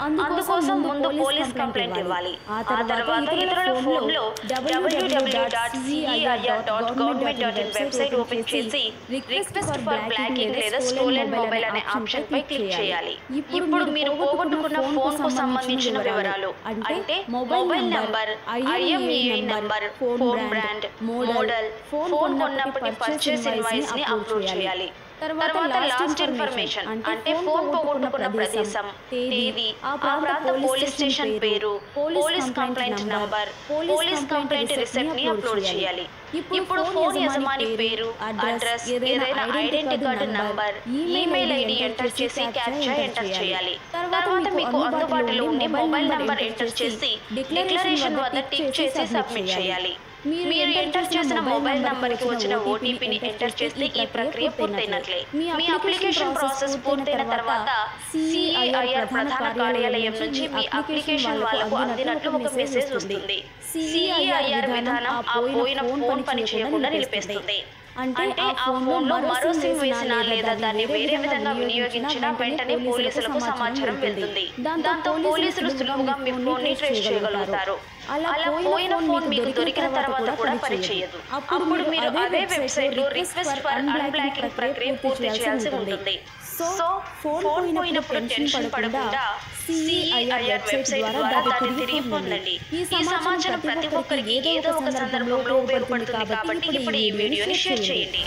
అందుకోసం ముందు police complaint ఇవ్వాలి. ఆ తర్వాత ఇతరుల ఫోన్లో www.cer.government.in వెబ్సైట్ ఓపెన్ చేసి రిక్వెస్ట్ ఫర్ బ్లాకింగ్ లేదా స్టోలెన్ మొబైల్ అనే ఆప్షన్ పై క్లిక్ చేయాలి. ఇప్పుడు మీరు పోగొట్టుకున్న ఫోన్ కు సంబంధించిన వివరాలు అంటే mobile number, IMEI number, phone brand, model, phone కొన్నప్పటి పర్చేస్ ఇన్వాయిస్ ని అప్లోడ్ చేయాలి. తర్వాత లాస్ట్ ఇన్ఫర్మేషన్ అంటే ఫోన్ పోగొట్టుకున్న ప్రదేశం, తేదీ, ఆ ప్రాంత పోలీస్ స్టేషన్ పేరు, police complaint number, police complaint receipt ని అప్లోడ్ చేయాలి. ఇప్పుడు ఫోన్ యజమాని పేరు, అడ్రస్, ఏదైనా identity card number, email ID enter చేసి క్యాప్చా ఎంటర్ చేయాలి. తర్వాత మీకు అందుబాటులో ఉండే మొబైల్ నంబర్ ఎంటర్ చేసి డిక్లరేషన్ వద్ద టిక్ చేసి సబ్మిట్ చేయాలి. మీరు ఎంటర్ చేసిన మొబైల్ నంబర్కి వచ్చిన ఓటీపీని ఎంటర్ చేస్తే ఈ ప్రక్రియ పూర్తయినట్లే. మీ అప్లికేషన్ ప్రాసెస్ పూర్తయిన తర్వాత CEIR ప్రధాన కార్యాలయం నుంచి మీ అప్లికేషన్ వాళ్ళకు అందినట్లు ఒక మెసేజ్ వస్తుంది. CEIR విధానం ఆ పోయిన ఫోన్ పని చేయకుండా నిలిపేస్తుంది. అంటే ఆ ఫోన్లో మరో సిమ్ వేసినా లేదా దాన్ని వేరే విధంగా వినియోగించినా వెంటనే పోలీసులకు సమాచారం వెళ్తుంది. దాంతో పోలీసులు సులువుగా మీ ఫోన్ ని ట్రేస్ చేయగలుగుతారు. అలా పోయిన ఫోన్ మీకు దొరికిన తర్వాత కూడా పనిచేయదు. అప్పుడు మీరు అదే వెబ్సైట్ లో రిక్వెస్ట్ ఫర్ అన్బ్లాకింగ్ ప్రక్రియ పూర్తి చేయాల్సి ఉంటుంది. సో ఫోన్ పోయినప్పుడు టెన్షన్ పడకుండా CEIR వెబ్సైట్ ద్వారా దాన్ని తిరిగి పొందండి. ఈ సమాచారం ప్రతి ఒక్కరికి ఏదో ఒక సందర్భంలో ఉపయోగపడుతుంది కాబట్టి ఇప్పుడు ఈ వీడియోని షేర్ చేయండి.